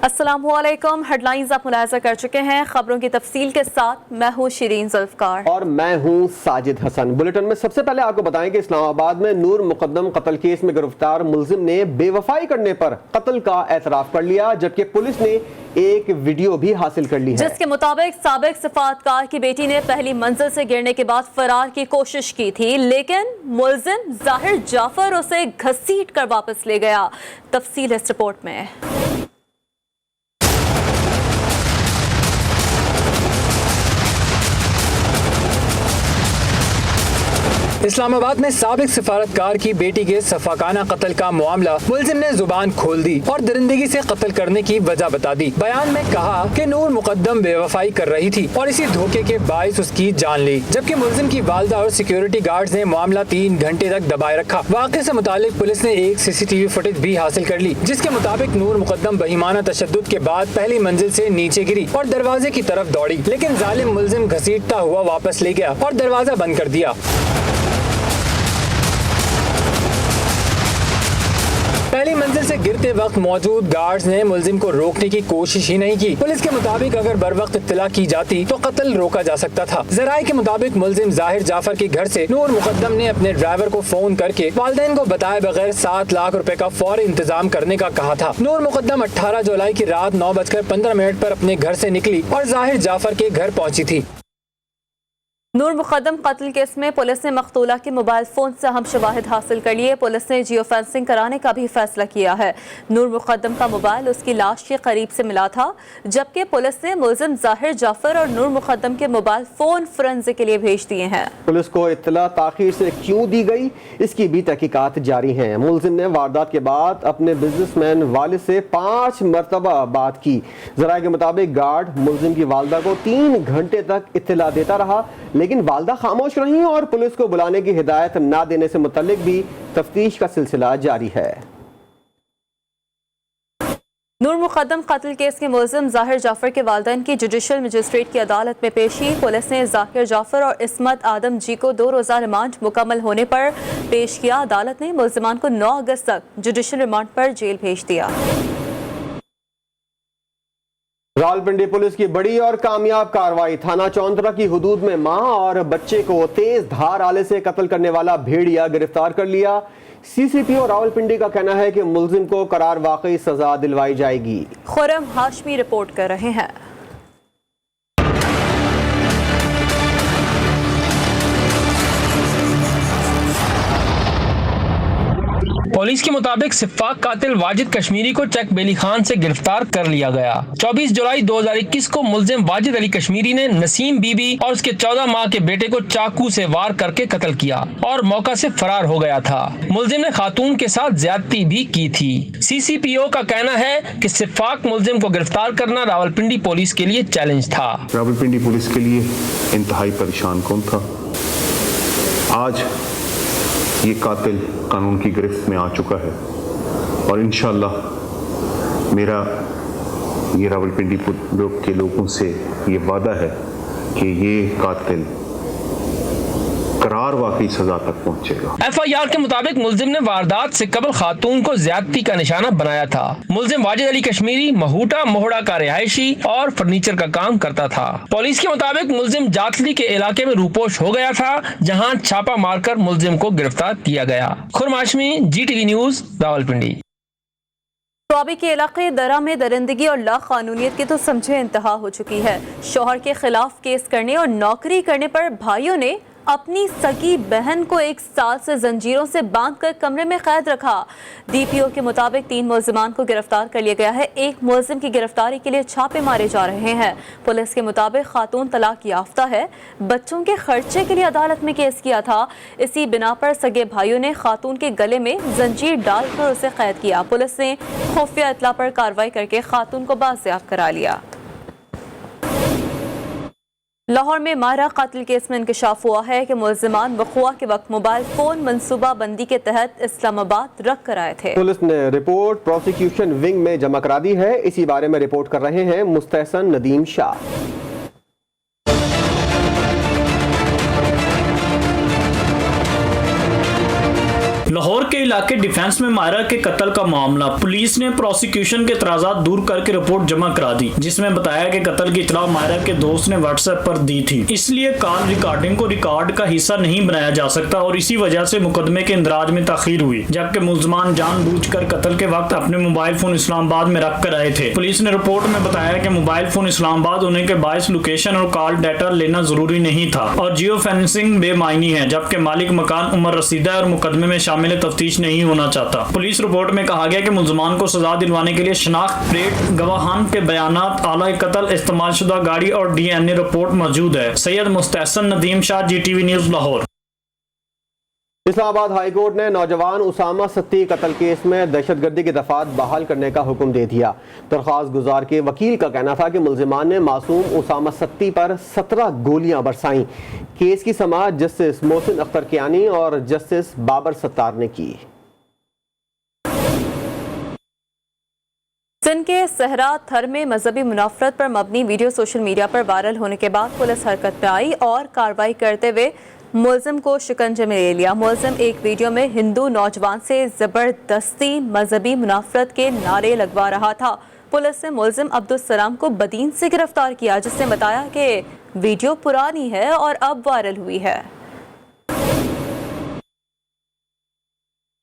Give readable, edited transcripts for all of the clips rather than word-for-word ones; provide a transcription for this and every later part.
अस्सलामुअलैकुम। हेडलाइंस आप मुलाहिजा कर चुके हैं। खबरों की तफसील के साथ मैं हूँ शिरीन जुल्फकार और मैं हूँ साजिद हसन। बुलेटिन में सबसे पहले आपको बताएं कि इस्लामाबाद में नूर मुकद्दम कत्ल केस में गिरफ्तार मुलजिम ने बेवफाई करने पर कत्ल का एतराफ कर लिया, जबकि पुलिस ने एक वीडियो भी हासिल कर ली है, जिसके मुताबिक साबिक सिफातकार की बेटी ने पहली मंजिल से गिरने के बाद फरार की कोशिश की थी, लेकिन मुलजिम जाहिर जाफर उसे घसीट कर वापस ले गया। तफसील इस रिपोर्ट में। इस्लामाबाद में साबिक सिफारतकार की बेटी के सफाकाना कत्ल का मामला मुलजिम ने जुबान खोल दी और दरिंदगी से कत्ल करने की वजह बता दी। बयान में कहा कि नूर मुकद्दम बेवफाई कर रही थी और इसी धोखे के बायस उसकी जान ली, जबकि मुलजिम की वालदा और सिक्योरिटी गार्ड्स ने मामला 3 घंटे तक दबाए रखा। वाक़े से मुतालिक पुलिस ने एक CCTV फुटेज भी हासिल कर ली, जिसके मुताबिक नूर मुकद्दम बहिमाना तशद्दुद के बाद पहली मंजिल से नीचे गिरी और दरवाजे की तरफ दौड़ी, लेकिन जालिम मुलजिम घसीटता हुआ वापस ले गया और दरवाजा बंद कर दिया। पहली मंजिल से गिरते वक्त मौजूद गार्ड्स ने मुलजिम को रोकने की कोशिश ही नहीं की। पुलिस के मुताबिक अगर बर वक्त इत्तला की जाती तो कत्ल रोका जा सकता था। जराये के मुताबिक मुलजिम जाहिर जाफर के घर से नूर मुकद्दम ने अपने ड्राइवर को फोन करके वालिदैन को बताए बगैर 7 लाख रुपए का फौरी इंतजाम करने का कहा था। नूर मुकद्दम 18 जुलाई की रात 9:15 पर अपने घर से निकली और जाहिर जाफर के घर पहुँची थी। नूर मुकद्दम कत्ल केस में पुलिस ने मकतूला के मोबाइल फोन से अहम शवाहिद हासिल कर लिए। पुलिस ने जियो फेंसिंग कराने का भी फैसला किया है। नूर मुकद्दम का मोबाइल उसकी लाश के करीब से मिला था, जबकि पुलिस ने मुलजिम जाहिर जाफर और नूर मुकद्दम के मोबाइल फोन फोरेंसिक के लिए भेज दिए हैं। पुलिस को इत्तला ताखीर से क्यों दी गई, इसकी भी तहकीकात जारी है। मुलजिम ने वारदात के बाद अपने बिजनेसमैन वालिद से 5 मरतबा बात की। जराये के मुताबिक गार्ड मुलजिम की वालदा को 3 घंटे तक इत्तला देता रहा, लेकिन वालदा खामोश रही और पुलिस को बुलाने की हिदायत ना देने से मुतल्लिक भी तफ्तीश का सिलसिला जारी है। नूर मुकद्दम कत्ल केस के मुलजिम जाहिर जाफर के वालिदैन की जुडिशल मजिस्ट्रेट की अदालत में पेशी। पुलिस ने जाहिर जाफर और इस्मत आदम जी को 2 रोज़ा रिमांड मुकम्मल होने पर पेश किया। अदालत ने मुलजिमान को 9 अगस्त तक जुडिशल रिमांड पर जेल भेज दिया। रावलपिंडी पुलिस की बड़ी और कामयाब कार्रवाई। थाना चौंतरा की हुदूद में मां और बच्चे को तेज धार आले से कत्ल करने वाला भेड़िया गिरफ्तार कर लिया। CCPO रावलपिंडी का कहना है कि मुलजिम को करार वाकई सजा दिलवाई जाएगी। खुरम हाशमी रिपोर्ट कर रहे हैं। पुलिस के मुताबिक सिफाक कातिल वाजिद कश्मीरी को चक बेली खान से गिरफ्तार कर लिया गया। 24 जुलाई 2021 को मुलजिम वाजिद अली कश्मीरी ने नसीम बीबी और उसके 14 माह के बेटे को चाकू से वार करके कत्ल किया और मौका से फरार हो गया था। मुलजिम ने खातून के साथ ज्यादती भी की थी। CCPO का कहना है कि सिफाक मुलजिम को गिरफ्तार करना रावलपिंडी पुलिस के लिए चैलेंज था। रावलपिंडी पुलिस के लिए इंतहाई परेशान कौन था। आज ये कातिल कानून की गिरफ्त में आ चुका है और इंशाअल्लाह मेरा ये रावलपिंडी के लोगों से ये वादा है कि ये कातिल करार वाकई सजा तक पहुंचेगा। FIR के मुताबिक मुलजिम ने वारदात से कबल खातून को ज्यादती का निशाना बनाया था। मुलजिम वाजिद अली कश्मीरी महूटा मोहड़ा का रिहायशी और फर्नीचर का काम करता था। पुलिस के मुताबिक मुलजिम जातली के इलाके में रूपोश हो गया था, जहां छापा मारकर मुलजिम को गिरफ्तार किया गया। Khurram Hashmi, GTV news, Rawalpindi. स्वाबी के इलाके दरा में दरिंदगी और लाकानूनियत की तो समझे इंतहा हो चुकी है। शौहर के खिलाफ केस करने और नौकरी करने पर भाइयों ने अपनी सगी बहन को 1 साल से जंजीरों से बांधकर कमरे में कैद रखा। DPO के मुताबिक 3 मुलजिमान को गिरफ्तार कर लिया गया है। एक मुलजिम की गिरफ्तारी के लिए छापे मारे जा रहे हैं। पुलिस के मुताबिक खातून तलाक याफ्ता है, बच्चों के खर्चे के लिए अदालत में केस किया था। इसी बिना पर सगे भाइयों ने खातून के गले में जंजीर डालकर उसे कैद किया। पुलिस ने खुफिया इत्तला पर कार्रवाई करके खातून को बाजियाब करा लिया। लाहौर में माहिरा कत्ल केस में इंकशाफ हुआ है कि मुलजिमान वक़ुआ के वक्त मोबाइल फोन मनसूबा बंदी के तहत इस्लामाबाद रख कर आए थे। पुलिस ने रिपोर्ट प्रोसिक्यूशन विंग में जमा करा दी है। इसी बारे में रिपोर्ट कर रहे हैं मुस्तहसन नदीम शाह। लाहौर के इलाके डिफेंस में मायरा के कत्ल का मामला, पुलिस ने प्रोसिक्यूशन के एतराज़ात दूर करके रिपोर्ट जमा करा दी, जिसमें बताया कि कत्ल की इत्तला मायरा के दोस्त ने व्हाट्सएप पर दी थी, इसलिए कॉल रिकॉर्डिंग को रिकॉर्ड का हिस्सा नहीं बनाया जा सकता और इसी वजह से मुकदमे के इंदराज में ताखीर हुई। जबकि मुल्ज़मान जानबूझकर कत्ल के वक्त अपने मोबाइल फोन इस्लामाबाद में रख कर आए थे। पुलिस ने रिपोर्ट में बताया कि मोबाइल फोन इस्लामाबाद होने के बायस लोकेशन और कॉल डाटा लेना जरूरी नहीं था और जियो फेंसिंग बेमायनी है, जबकि मालिक मकान उमर रसीदा और मुकदमे में शामिल तफ्तीश नहीं होना चाहता। पुलिस रिपोर्ट में कहा गया कि मुल्ज़मान को सजा दिलवाने के लिए शनाख्त प्लेट, गवाहान के बयानात, आला कत्ल, इस्तेमाल शुदा गाड़ी और DNA रिपोर्ट मौजूद है। Syed Mustahsan Nadeem Shah, GTV news, Lahore. Islamabad high court ने नौजवान उसामा सत्ती कत्ल केस में दहशतगर्दी की दफात बहाल करने का हुक्म दे दिया। दरख्वास्त गुजार के वकील का कहना था कि मुल्जिमान ने मासूम उसामा सत्ती पर 17 गोलियां बरसाईं। केस की समाअत जस्टिस मोहसिन अख्तर कियानी और जस्टिस बाबर सत्तार ने की। सिंध के सहरा थर में मजहबी मुनाफरत पर मबनी वीडियो सोशल मीडिया पर वायरल होने के बाद पुलिस हरकत में आई और कार्रवाई करते हुए मुलजिम को शिकंजे में ले लिया। मुलजिम एक वीडियो में हिंदू नौजवान से जबरदस्ती मजहबी मुनाफरत के नारे लगवा रहा था। पुलिस ने मुलजिम अब्दुल सलाम को बदीन से गिरफ्तार किया, जिसने बताया कि वीडियो पुरानी है और अब वायरल हुई है।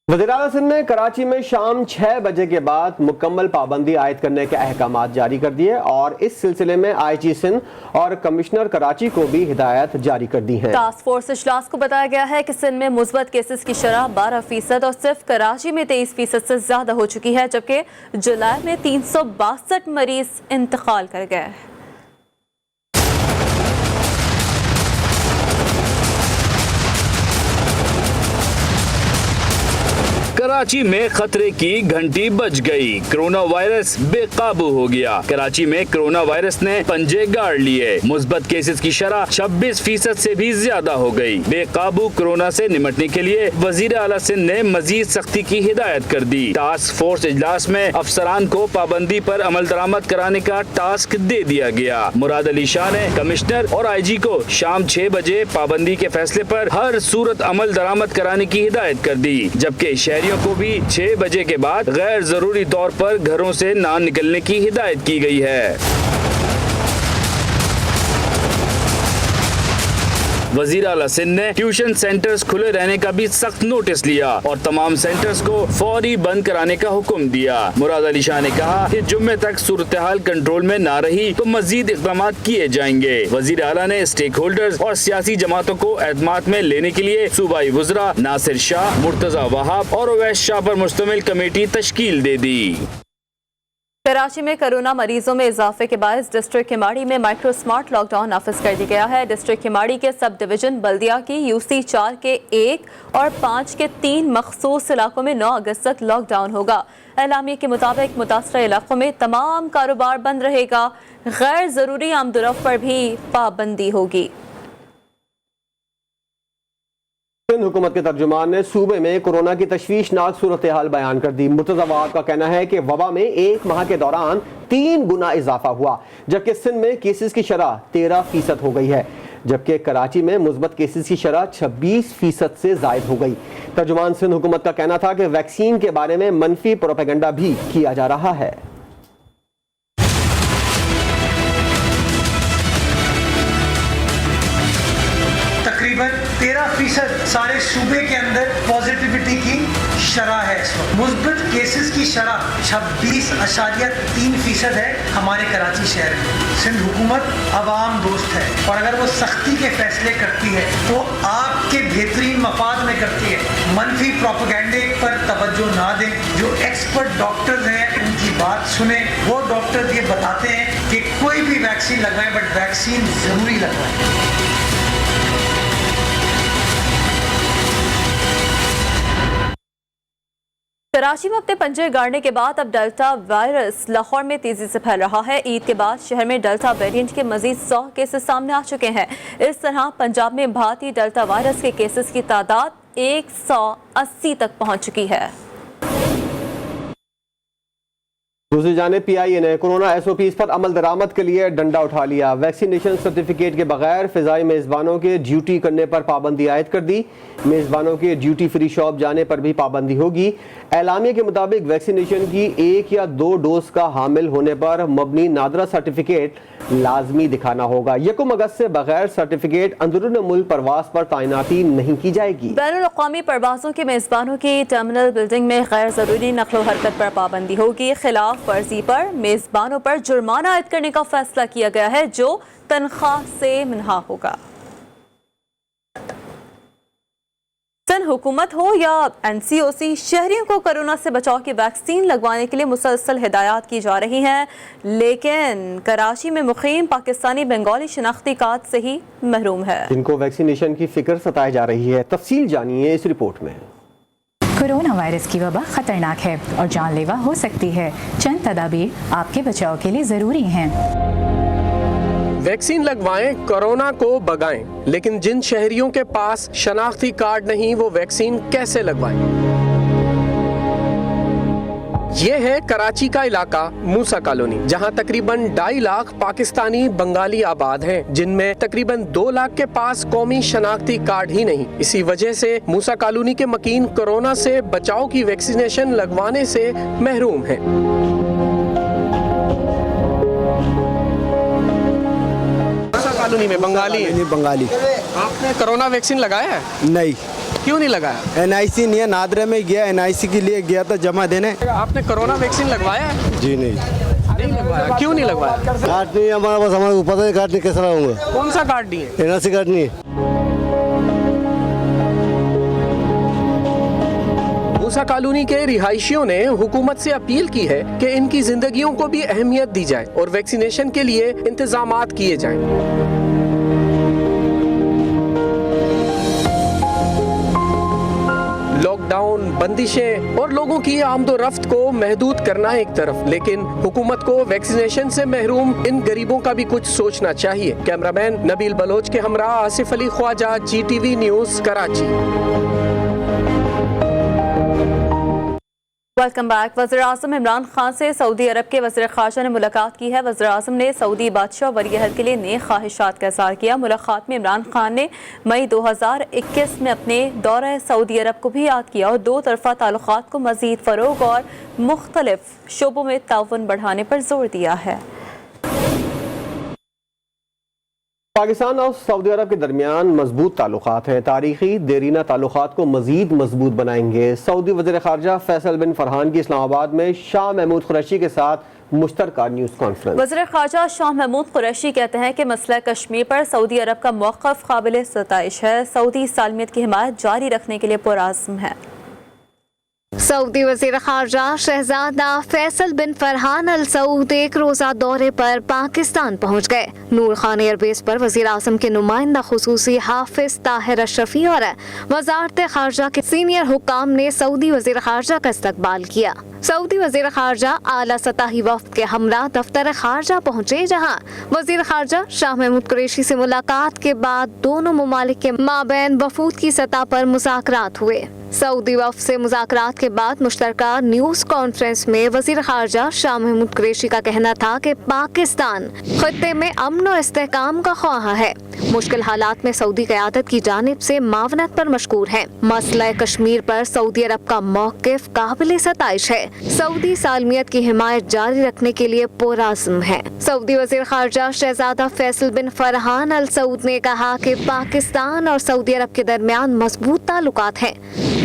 वज़ीर-ए-आला सिंध ने कराची में शाम 6 बजे के बाद मुकम्मल पाबंदी आयद करने के अहकामात जारी कर दिए और इस सिलसिले में IG सिंध और कमिश्नर कराची को भी हिदायत जारी कर दी है। टास्क फोर्स इजलास को बताया गया है कि सिंध में मुस्बत केसेस की शरह 12% और सिर्फ कराची में 23% से ज्यादा हो चुकी है, जबकि जुलाई में 362 मरीज इंतकाल कर गए। कराची में खतरे की घंटी बज गई, कोरोना वायरस बेकाबू हो गया। कराची में कोरोना वायरस ने पंजे गाड़ लिए, मुस्बत केसेस की शरह 26% से भी ज्यादा हो गई। बेकाबू कोरोना से निपटने के लिए वजीर आला सिंध ने मजीद सख्ती की हिदायत कर दी। टास्क फोर्स इजलास में अफसरान को पाबंदी पर अमल दरामद कराने का टास्क दे दिया गया। मुराद अली शाह ने कमिश्नर और IG को शाम 6 बजे पाबंदी के फैसले पर हर सूरत अमल दरामद कराने की हिदायत कर दी, जबकि शहरियों को भी 6 बजे के बाद गैर जरूरी तौर पर घरों से ना निकलने की हिदायत की गई है। वजीर आला सिंध ने ट्यूशन सेंटर्स खुले रहने का भी सख्त नोटिस लिया और तमाम सेंटर्स को फौरी बंद कराने का हुक्म दिया। मुराद अली शाह ने कहा कि जुम्मे तक सूरत हाल कंट्रोल में ना रही तो मजीद इक़दाम किए जाएंगे। वजीर आला ने स्टेक होल्डर्स और सियासी जमातों को एतमाद में लेने के लिए सूबाई वज़रा नासिर शाह, मुर्तजा वहाब और अवैस शाह पर मुश्तमिल कमेटी तश्कील दे दी। कराची में कोरोना मरीजों में इजाफे के बायस डिस्ट्रिक्ट किमाड़ी में माइक्रो स्मार्ट लॉकडाउन नाफिज कर दिया गया है। डिस्ट्रिक्ट किमाड़ी के सब डिवीजन बल्दिया की UC 4 के 1 और 5 के 3 मखसूस इलाकों में 9 अगस्त तक लॉकडाउन होगा। एलामिया के मुताबिक मुतासरा इलाकों में तमाम कारोबार बंद रहेगा, गैर जरूरी आमदोरफ्त पर भी पाबंदी होगी। सिंध हुकूमत के तर्जुमान ने सूबे में कोरोना की तशवीशनाक सूरत हाल बयान कर दी। मुर्तज़ा वहाब का कहना है कि वबा में 1 माह के दौरान 3 गुना इजाफा हुआ, जबकि सिंध में केसेस की शरह 13% हो गई है, जबकि कराची में मुस्बत केसेस की शरह 26% से जायद हो गई। तर्जुमान सिंध हुकूमत का कहना था कि वैक्सीन के बारे में मनफी प्रोपेगेंडा भी किया जा रहा है। तकरीबन 13% सारे सूबे के अंदर पॉजिटिविटी की शरह है। इस वक्त मुस्बत केसेस की शरह 26.3% है हमारे कराची शहर में। सिंध हुकूमत अवाम दोस्त है और अगर वो सख्ती के फैसले करती है तो आपके बेहतरीन मफाद में करती है। मनफी प्रोपेगेंडे पर तवज्जो ना दें। जो एक्सपर्ट डॉक्टर्स हैं उनकी बात सुने। वो डॉक्टर्स ये बताते हैं कि कोई भी वैक्सीन लगवाएं, बट वैक्सीन जरूरी लगवाएं। कराची में अपने पंजे गाड़ने के बाद अब डेल्टा वायरस लाहौर में तेजी से फैल रहा है। ईद के बाद शहर में डेल्टा वेरिएंट के मजीद 100 केसेस सामने आ चुके हैं। इस तरह पंजाब में भारतीय डेल्टा वायरस के केसेस की तादाद 180 तक पहुंच चुकी है। दूसरी जानिब PIA ने कोरोना SOPs पर अमल दरामद के लिए डंडा उठा लिया। वैक्सीनेशन सर्टिफिकेट के बगैर फ़िज़ाई मेज़बानों के ड्यूटी करने पर पाबंदी आयद कर दी। मेज़बानों के ड्यूटी फ्री शॉप जाने पर भी पाबंदी होगी। एलामिया के मुताबिक वैक्सीनेशन की 1 या 2 डोज का हामिल होने पर मबनी नादरा सर्टिफिकेट लाजमी दिखाना होगा। 1 अगस्त से बगैर सर्टिफिकेट अंदरून मुल्क परवास पर तैनाती नहीं की जाएगी। बैनुल अक़वामी परवाज़ों के मेज़बानों की टर्मिनल बिल्डिंग में गैर ज़रूरी नक़्लो हरकत पर पाबंदी होगी। खिलाफ वर्जी पर मेज़बानों पर जुर्माना आयद करने का फैसला किया गया है, जो तनख्वाह से मिन्हा होगा। सन हुकूमत हो या NCOC, शहरियों को कोरोना से बचाव की वैक्सीन लगवाने के लिए मुसलसल हिदायत की जा रही हैं, लेकिन कराची में मुकीम पाकिस्तानी बंगाली शनाख्ती कार्ड से ही महरूम है, जिनको वैक्सीनेशन की फिक्र सताई जा रही है। तफसील जानिए इस रिपोर्ट में। कोरोना वायरस की वबा खतरनाक है और जानलेवा हो सकती है। चंद तदाबीर आपके बचाव के लिए ज़रूरी हैं। वैक्सीन लगवाएं, कोरोना को भगाएं। लेकिन जिन शहरियों के पास शनाख्ती कार्ड नहीं, वो वैक्सीन कैसे लगवाएं? ये है कराची का इलाका मूसा कॉलोनी, जहां तकरीबन 2.5 लाख पाकिस्तानी बंगाली आबाद हैं, जिनमें तकरीबन 2 लाख के पास कौमी शनाख्ती कार्ड ही नहीं। इसी वजह से मूसा कॉलोनी के मकीन कोरोना से बचाव की वैक्सीनेशन लगवाने से महरूम हैं। कॉलोनी में बंगाली है। बंगाली। आपने कोरोना वैक्सीन लगाया है? नहीं। क्यों नहीं लगाया? NIC नहीं है, नादरे में गया, NIC के लिए गया था जमा देने। आपने कोरोना वैक्सीन लगवाया है? जी नहीं लगवाया। क्यों नहीं लगवाया? कार्ड नहीं हमारा, बस हमारे को पता है कार्ड नहीं, कैसा लगाऊंगा। कौन सा कार्ड नहीं है? NIC कार्ड नहीं है। मूसा कॉलोनी के रिहायशियों ने हुकूमत से अपील की है कि इनकी जिंदगियों को भी अहमियत दी जाए और वैक्सीनेशन के लिए इंतजामात किए जाएं। लॉकडाउन, बंदिशें और लोगों की आमदोरफ्त को महदूद करना एक तरफ, लेकिन हुकूमत को वैक्सीनेशन से महरूम इन गरीबों का भी कुछ सोचना चाहिए। कैमरामैन नबील बलोच के हमरा Asif Ali Khwaja, GTV news, Karachi. Welcome back. वज़ीर-ए-आज़म इमरान खान से सऊदी अरब के वज़ीर ख़ारजा ने मुलाकात की है। वज़ीर-ए-आज़म ने सऊदी बादशाह वलीअहद के लिए नेक ख्वाहिशात का इज़हार किया। मुलाकात में इमरान खान ने मई 2021 में अपने दौरा सऊदी अरब को भी याद किया और 2 तरफ़ा ताल्लुक़ात को मज़ीद फ़रोग़ और मुख्तलिफ शोबों में ताउन बढ़ाने पर जोर दिया है। पाकिस्तान और सऊदी अरब के दरमियान मजबूत ताल्लुकात हैं। तारीखी देरीना ताल्लुकात को मजीद मजबूत बनाएंगे। सऊदी वज़ीर ख़ारजा फैसल बिन फरहान की इस्लामाबाद में शाह महमूद कुरैशी के साथ मुश्तरका न्यूज़ कॉन्फ्रेंस। वज़ीर ख़ारजा शाह महमूद कुरैशी कहते हैं कि मसला कश्मीर पर सऊदी अरब का मौक़िफ़ काबिल सताइश है। सऊदी सालमियत की हिमायत जारी रखने के लिए पुरअज़्म है। सऊदी वज़ीर ख़ारजा शहज़ादा फैसल बिन फरहान अल सऊद एक रोज़ा दौरे पर पाकिस्तान पहुँच गए। नूर खान एयरबेस पर वज़ीर आज़म के नुमाइंदा ख़ुसूसी हाफिज़ ताहिर अशरफी और वज़ारत ख़ारजा के सीनियर हुक्काम ने सऊदी वज़ीर ख़ारजा का इस्तकबाल किया। सऊदी वज़ीर ख़ारजा आला सतही वफ़द के हमरा दफ्तर ख़ारजा पहुँचे, जहाँ वज़ीर ख़ारजा शाह महमूद कुरैशी से मुलाकात के बाद दोनों ममालिक के माबैन वफूद की सतह पर मुज़ाकरात हुए। सऊदी वफ़द से मुज़ाकरात के बाद मुश्तरका न्यूज़ कॉन्फ्रेंस में वज़ीर ख़ारजा शाह महमूद कुरैशी का कहना था कि पाकिस्तान खित्ते में अमन और इस्तेहकाम का ख्वाह है। मुश्किल हालात में सऊदी क़यादत की जानिब से मावनत पर मशकूर है। मसला कश्मीर पर सऊदी अरब का मौक़िफ़ काबिल सताइश है। सऊदी सालमियत की हिमायत जारी रखने के लिए पुरअज़्म है। सऊदी वज़ीर ख़ारजा शहज़ादा फैसल बिन फरहान अल सऊद ने कहा कि पाकिस्तान और सऊदी अरब के दरमियान मजबूत ताल्लुकात हैं।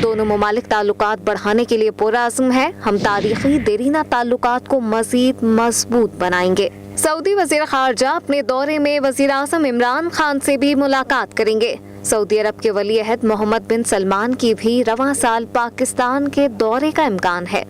दोनों ममालिक ताल्लुकात बढ़ाने के लिए पुरअज़्म है। हम तारीखी देरीना ताल्लुकात को मज़ीद मजबूत बनाएंगे। सऊदी वज़ीर ख़ारजा अपने दौरे में वज़ीर आज़म इमरान खान से भी मुलाकात करेंगे। सऊदी अरब के वलीअहद मोहम्मद बिन सलमान की भी रवां साल पाकिस्तान के दौरे का इम्कान है।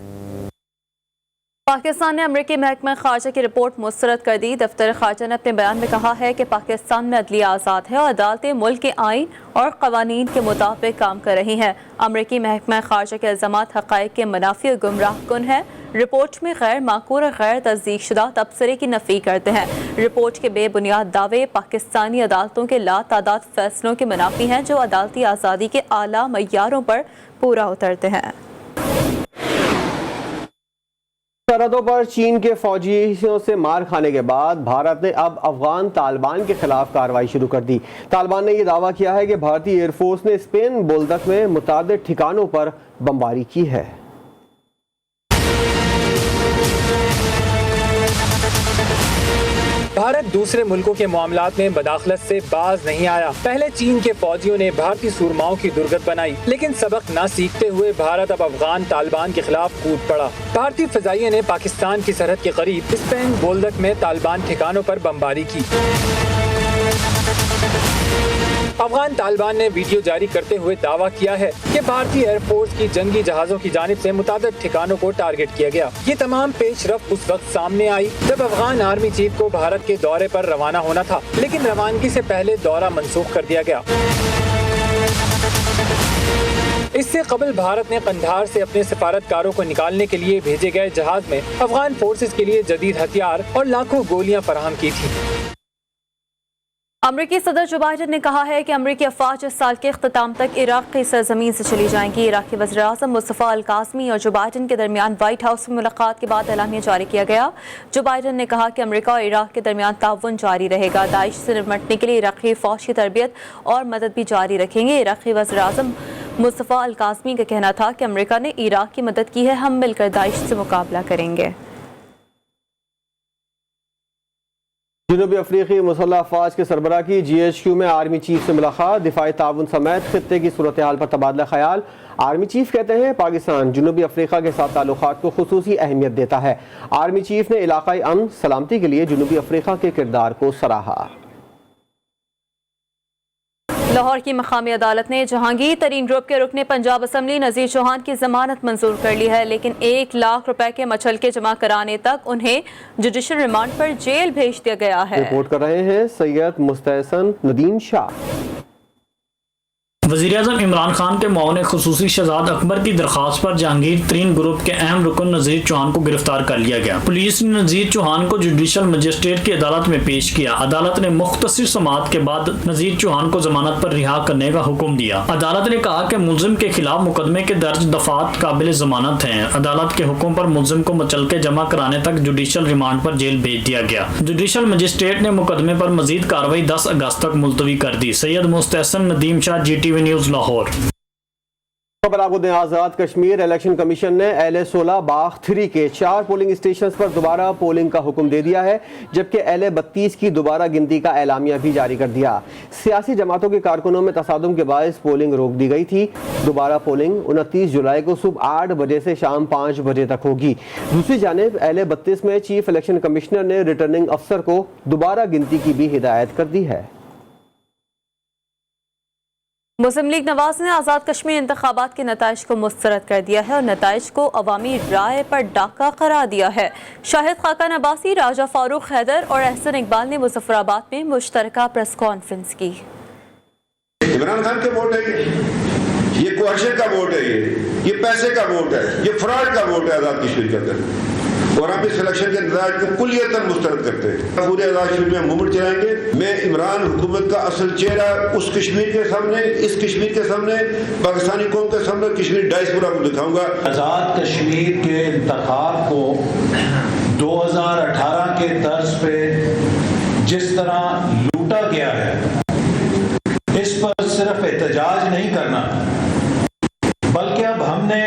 पाकिस्तान ने अमरीकी महकमा ख़ारजा की रिपोर्ट मुस्तरद कर दी। दफ्तर ख़ारजा ने अपने बयान में कहा है कि पाकिस्तान में अदलिया आज़ाद है और अदालतें मुल्क के आइन और क़वानीन के मुताबिक काम कर रही हैं। अमरीकी महकमा ख़ारजा के इल्ज़ामात हक़ाइक़ के मुनाफ़ी और गुमराह कुन है। रिपोर्ट में गैर माकूल और गैर तस्दीक शुदा तबसरे की नफ़ी करते हैं। रिपोर्ट के बेबुनियाद दावे पाकिस्तानी अदालतों के लातादाद फैसलों के मुनाफ़ी हैं, जो अदालती आज़ादी के आला मय्यारों पर पूरा उतरते हैं। सरहदों पर चीन के फौजियों से मार खाने के बाद भारत ने अब अफगान तालिबान के खिलाफ कार्रवाई शुरू कर दी। तालिबान ने यह दावा किया है कि भारतीय एयरफोर्स ने स्पेन बोल्दक में मुतादिद ठिकानों पर बमबारी की है। भारत दूसरे मुल्कों के मामलात में बदाखलत से बाज नहीं आया। पहले चीन के फौजियों ने भारतीय सूरमाओं की दुर्गत बनाई, लेकिन सबक न सीखते हुए भारत अब अफगान तालिबान के खिलाफ कूद पड़ा। भारतीय फजाइये ने पाकिस्तान की सरहद के करीब स्पेन बोल्दक में तालिबान ठिकानों पर बमबारी की। अफगान तालिबान ने वीडियो जारी करते हुए दावा किया है कि भारतीय एयरफोर्स की जंगी जहाजों की जानिब से मुतादिद ठिकानों को टारगेट किया गया। ये तमाम पेशरफ्त उस वक्त सामने आई जब अफगान आर्मी चीफ को भारत के दौरे पर रवाना होना था, लेकिन रवानगी से पहले दौरा मंसूख कर दिया गया। इससे कबल भारत ने कंधार से अपने सफारतकारों को निकालने के लिए भेजे गए जहाज में अफगान फोर्सेज के लिए जदीद हथियार और लाखों गोलियां फराहम की थी। अमरीकी सदर जो बाइडन ने कहा है कि अमरीकी अफवाज इस साल के अख्ताम तक इराक की सरजमीन से चली जाएंगी। इराकी वज़ीर-ए-आज़म मुस्तफ़ा अल काज़मी और जो बाइडन के दरमियान व्हाइट हाउस में मुलाकात के बाद एलानिया जारी किया गया। जो बाइडन ने कहा कि अमरीका और इराक के दरमियान ताउन जारी रहेगा। दाइश से निपटने के लिए इराकी फौज की तरबियत और मदद भी जारी रखेंगे। इराकी वज़ीर-ए-आज़म मुस्तफ़ा अल काज़मी का कहना था कि अमरीका ने इराक की मदद की है, हम मिलकर दाइश से मुकाबला करेंगे। जनूबी अफ्रीकी मुसल्लह अफवाज के सरबराह की GHQ में आर्मी चीफ से मुलाकात, दिफाई ताउन समेत खित्ते की सूरत हाल पर तबादला ख्याल। आर्मी चीफ कहते हैं पाकिस्तान जनूबी अफ्रीका के साथ ताल्लुकात को खुसूसी अहमियत देता है। आर्मी चीफ ने इलाकाई अमन सलामती के लिए जनूबी अफ्रीका के किरदार को सराहा। लाहौर की मकामी अदालत ने जहांगीर तरीन ग्रुप के रुकने पंजाब असम्बली नज़ीर चौहान की जमानत मंजूर कर ली है, लेकिन 1 लाख रुपए के मचलके जमा कराने तक उन्हें जुडिशल रिमांड पर जेल भेज दिया गया है। रिपोर्ट कर रहे हैं सैयद मुस्तहसन नदीम शाह। वज़ीर-ए-आज़म इमरान खान के मौन खुसूसी शहजाद अकबर की दरख्वास्त पर जहांगीर तरीन ग्रुप के अहम रुकन नज़ीर चौहान को गिरफ्तार कर लिया गया। पुलिस ने नज़ीर चौहान को जुडिशल मजिस्ट्रेट की अदालत में पेश किया। अदालत ने मुख्तसर समाअत के बाद नज़ीर चौहान को जमानत पर रिहा करने का हुक्म दिया। अदालत ने कहा कि मुलजिम के खिलाफ मुकदमे के दर्ज दफात काबिल जमानत हैं। अदालत के हुक्म पर मुलजिम को मचलके जमा कराने तक जुडिशल रिमांड पर जेल भेज दिया गया। जुडिशल मजिस्ट्रेट ने मुकदमे पर मजीद कार्रवाई 10 अगस्त तक मुलतवी कर दी। Syed Mustahsan Nadeem Shah, GTV news, Lahore. खबर आपको दें, आज़ाद कश्मीर इलेक्शन कमीशन ने LA-16 बाग 3 के 4 पोलिंग स्टेशन पर दोबारा पोलिंग का हुक्म दे दिया है, जबकि LA-32 की दोबारा गिनती का एलामिया भी जारी कर दिया। सियासी जमातों के कारकुनों में तसादुम के बायस पोलिंग रोक दी गई थी। दोबारा पोलिंग 29 जुलाई को सुबह 8 बजे से शाम 5 बजे तक होगी। दूसरी जानिब LA-32 में चीफ इलेक्शन कमिश्नर ने रिटर्निंग अफसर को दोबारा गिनती की भी हिदायत कर दी है। मुस्लिम लीग नवाज ने आज़ाद कश्मीर इंतखाबात के नताइज को मुस्तरद कर दिया है और नताइज को अवामी राय पर डाका करार दिया है। शाहिद खाकान अब्बासी, राजा फारूक हैदर और एहसन इकबाल ने मुजफ्फराबाद में मुश्तरका प्रेस कॉन्फ्रेंस की। इमरान खान के वोट है, ये कोर्शन का वोट है, ये पैसे का वोट है, ये फ्रॉड का वोट है आज़ाद कश्मीर के अंदर, और आप इस इलेक्शन के नतीजे को कुल्लियतन मुस्तरद करते हैं। पूरे आज़ाद कश्मीर में मूवमेंट चलाएंगे। मैं इमरान हुकूमत का असल चेहरा उस कश्मीर के सामने, इस कश्मीर के सामने, पाकिस्तानी कौम के सामने, कश्मीर डायस्पोरा को दिखाऊंगा। आज़ाद कश्मीर के इंतखाब को 2018 के तर्ज पे जिस तरह लूटा गया है, इस पर सिर्फ एहतजाज नहीं करना, बल्कि अब हमने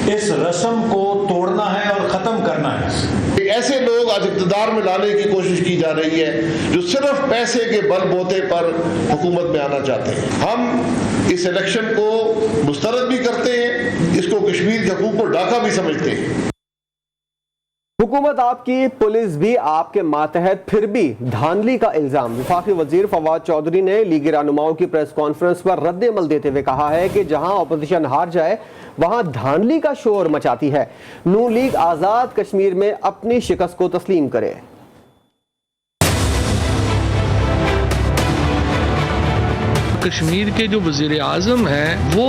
इस रस्म को तोड़ना है और खत्म करना है। ऐसे लोग आज इक़्तिदार में लाने की कोशिश की जा रही है जो सिर्फ पैसे के बलबूते पर हुकूमत में आना चाहते हैं। हम इस इलेक्शन को मुस्तरद भी करते हैं, इसको कश्मीर के हकूक़ को डाका भी समझते हैं। हुकूमत आपकी, पुलिस भी आपके मातहत, फिर भी धांधली का इल्जाम। वफाकी वजीर फवाद चौधरी ने लीगी रहनुमाओं की प्रेस कॉन्फ्रेंस पर रद्द अमल देते हुए कहा है कि जहां अपोजिशन हार जाए वहां धांधली का शोर मचाती है। नून लीग आज़ाद कश्मीर में अपनी शिकस्त को तस्लीम करे। कश्मीर के जो वजीर आजम हैं वो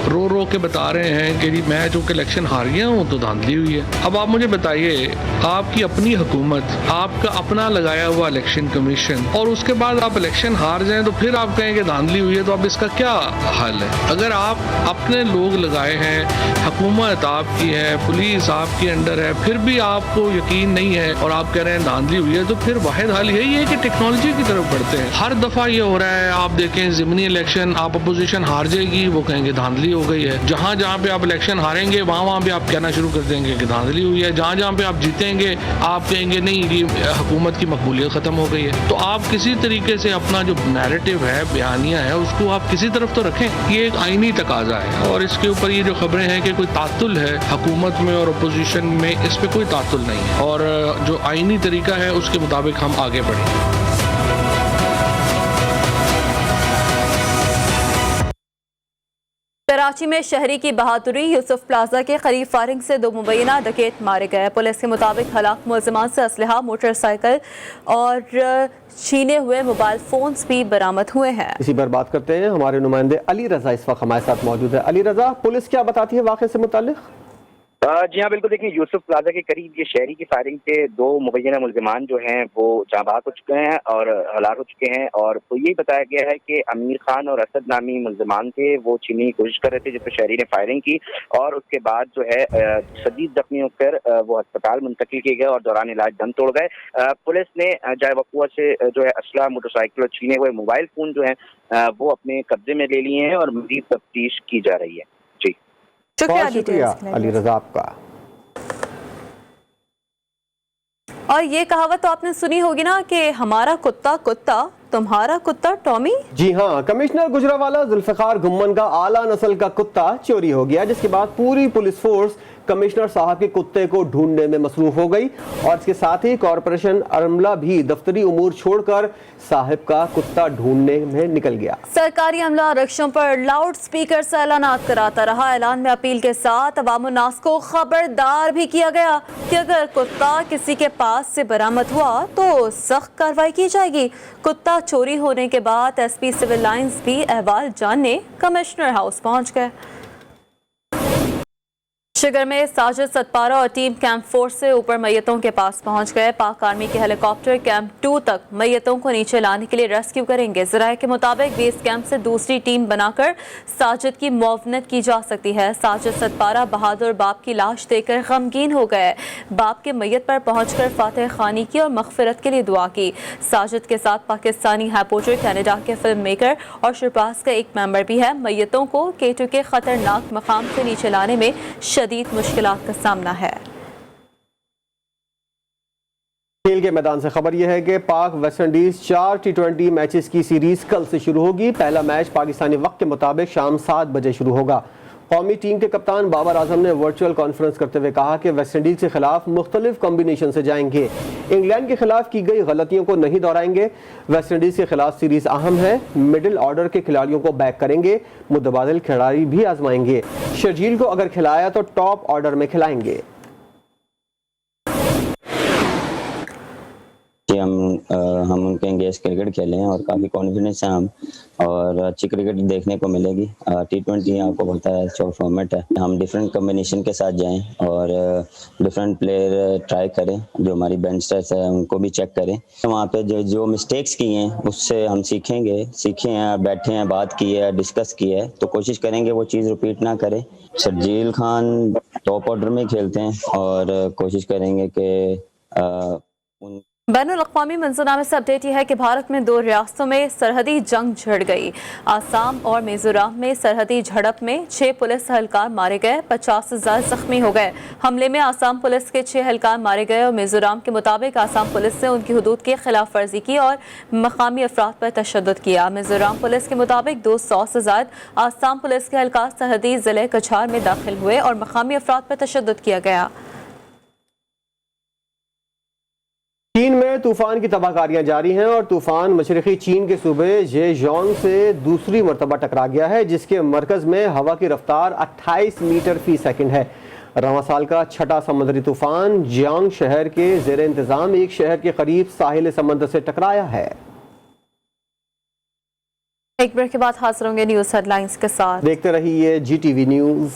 रो रो के बता रहे हैं कि मैं जो इलेक्शन हार गया हूँ तो धांधली हुई है। अब आप मुझे बताइए, आपकी अपनी हुकूमत, आपका अपना लगाया हुआ इलेक्शन कमीशन, और उसके बाद आप इलेक्शन हार जाएं तो फिर आप कहें कि धांधली हुई है, तो अब इसका क्या हल है? अगर आप अपने लोग लगाए हैं, हुकूमत आपकी है, पुलिस आपके अंडर है, फिर भी आपको यकीन नहीं है और आप कह रहे हैं धांधली हुई है, तो फिर वाहिद हल यही है कि टेक्नोलॉजी की तरफ बढ़ते हैं। हर दफा ये हो रहा है, आप देखें ज़िमनी इलेक्शन, आप अपोजिशन हार जाएगी, वो कहेंगे धांधली हो गई है। जहाँ जहाँ पे आप इलेक्शन हारेंगे वहाँ पे आप कहना शुरू कर देंगे कि धांधली हुई है। जहाँ जहाँ पे आप जीतेंगे आप कहेंगे नहीं, ये हुकूमत की मकबूलियत ख़त्म हो गई है। तो आप किसी तरीके से अपना जो नैरेटिव है, बयानिया है, उसको आप किसी तरफ तो रखें। ये एक आईनी तकाजा है और इसके ऊपर ये जो खबरें हैं कि कोई तातुल है हुकूमत में और अपोजिशन में, इस पे कोई तातुल नहीं है और जो आईनी तरीका है उसके मुताबिक हम आगे बढ़ें। कराची में शहरी की बहादुरी, यूसुफ प्लाजा के करीब फायरिंग से 2 मुबैना डकैत मारे गए। पुलिस के मुताबिक हलाक मुलज़िमान से असलहा, मोटरसाइकिल और छीने हुए मोबाइल फोन्स भी बरामद हुए हैं। इसी पर बात करते हैं, हमारे नुमाइंदे अली रजा इस वक्त हमारे साथ मौजूद है। अली रजा, पुलिस क्या बताती है वाक़े से मुताल्लिक? जी हाँ, बिल्कुल। देखिए, यूसुफ प्लाजा के करीब ये शहरी की फायरिंग के 2 मुबैना मुलज़िमान जो हैं वो जाँ बहक हो चुके हैं और हलाक हो चुके हैं। और तो यही बताया गया है कि अमीर खान और असद नामी मुलज़िमान थे, वो छीनने की कोशिश कर रहे थे, जिस पर शहरी ने फायरिंग की और उसके बाद जो है शदीद जख्मी होकर वो अस्पताल मुंतकिल किए गए और दौरान इलाज दम तोड़ गए। पुलिस ने जाए वक़ुआ से जो है असला, मोटरसाइकिल और छीने हुए मोबाइल फ़ोन जो है वो अपने कब्जे में ले लिए हैं और मज़ीद तफ्तीश की जा रही है। जी, शुक्रिया अली रजा आपका। और ये कहावत तो आपने सुनी होगी ना कि हमारा कुत्ता कुत्ता, तुम्हारा कुत्ता टॉमी। जी हाँ, कमिश्नर गुजरावाला जुल्फिकार गुम्मन का आला नस्ल का कुत्ता चोरी हो गया, जिसके बाद पूरी पुलिस फोर्स कमिश्नर साहब के कुत्ते को ढूंढने में मसरूफ हो गई और इसके साथ ही कॉरपोरेशन अमला भी दफ्तरी उमूर छोड़कर साहिब का कुत्ता ढूंढने में निकल गया। सरकारी अमला रिक्शों पर लाउड स्पीकर से ऐलानात कराता रहा। ऐलान में अपील के साथ अवाम-उन्नास को खबरदार भी किया गया कि अगर कुत्ता किसी के पास से बरामद हुआ तो सख्त कार्रवाई की जाएगी। कुत्ता चोरी होने के बाद एसपी सिविल लाइंस भी अहवाल जानने कमिश्नर हाउस पहुंच गए। शिगर में साजिद सतपारा और टीम कैंप 4 से ऊपर मैयतों के पास पहुंच गए। पाक आर्मी के हेलीकॉप्टर कैंप 2 तक मैयतों को नीचे लाने के लिए रेस्क्यू करेंगे। ज़राए के मुताबिक बेस कैंप से दूसरी टीम बनाकर साजिद की मुआवनत की जा सकती है। साजिद सतपारा बहादुर बाप की लाश देखकर गमगीन हो गए। बाप के मैयत पर पहुंचकर फातिह खानी की और मगफिरत के लिए दुआ की। साजिद के साथ पाकिस्तानी हैपोटर, कनाडा के फिल्म मेकर और शरपास का एक मेंबर भी है। मैयतों को K2 के खतरनाक मकाम से नीचे लाने में शदीद मुश्किलात का सामना है। खेल के मैदान से खबर यह है कि पाक वेस्ट इंडीज 4 T20 मैचेस की सीरीज कल से शुरू होगी। पहला मैच पाकिस्तानी वक्त के मुताबिक शाम 7 बजे शुरू होगा। कौमी टीम के कप्तान बाबर आजम ने वर्चुअल कॉन्फ्रेंस करते हुए कहा कि वेस्ट इंडीज के खिलाफ मुख्तलिफ कॉम्बिनेशन से जाएंगे, इंग्लैंड के खिलाफ की गई गलतियों को नहीं दोहराएंगे। वेस्ट इंडीज के खिलाफ सीरीज अहम है, मिडिल ऑर्डर के खिलाड़ियों को बैक करेंगे, मुतबादिल खिलाड़ी भी आजमाएंगे। शर्जील को अगर खिलाया तो टॉप ऑर्डर में खिलाएंगे। हम उनके एंगेज क्रिकेट खेले हैं और काफ़ी कॉन्फिडेंस है हम, और अच्छी क्रिकेट देखने को मिलेगी। T20 आपको पता है शॉर्ट फॉर्मेट है, हम डिफरेंट कॉम्बिनेशन के साथ जाएं और डिफरेंट प्लेयर ट्राई करें, जो हमारी बेंचर्स है उनको भी चेक करें। वहाँ पे जो मिस्टेक्स किए हैं उससे हम सीखे हैं, बैठे हैं, बात की है, डिस्कस किया है, तो कोशिश करेंगे वो चीज़ रिपीट ना करें। शर्जील खान टॉप ऑर्डर में खेलते हैं और कोशिश करेंगे कि बैनुल-अक़वामी मंजूरनामे से अपडेट यह है कि भारत में 2 रियासतों में सरहदी जंग छिड़ गई। आसाम और मिजोरम में सरहदी झड़प में 6 पुलिस एहलकार मारे गए, 50 से ज्यादा जख्मी हो गए। हमले में आसाम पुलिस के 6 एहलकार मारे गए और मिजोरम के मुताबिक आसाम पुलिस ने उनकी हुदूद की खिलाफ वर्जी की और मकामी अफराद पर तशद्दुद किया। मिजोरम पुलिस के मुताबिक 200 से ज्यादा आसाम पुलिस के एहलकार सरहदी जिले कछार में दाखिल हुए और मकामी अफराद पर तशद्दुद किया गया। चीन में तूफान की तबाहकारियां जारी हैं और तूफान मशरक़ी चीन के सूबे जेजोंग से दूसरी मरतबा टकरा गया है, जिसके मरकज में हवा की रफ्तार 28 मीटर फी सेकंड है। रवां साल का 6ठा समुद्री तूफान जियांग शहर के ज़ेर इंतज़ाम एक शहर के करीब साहिल समंदर से टकराया है। एक ब्रेक के बाद हाजिर होंगे न्यूज हेडलाइंस के साथ। देखते रहिए GTV न्यूज।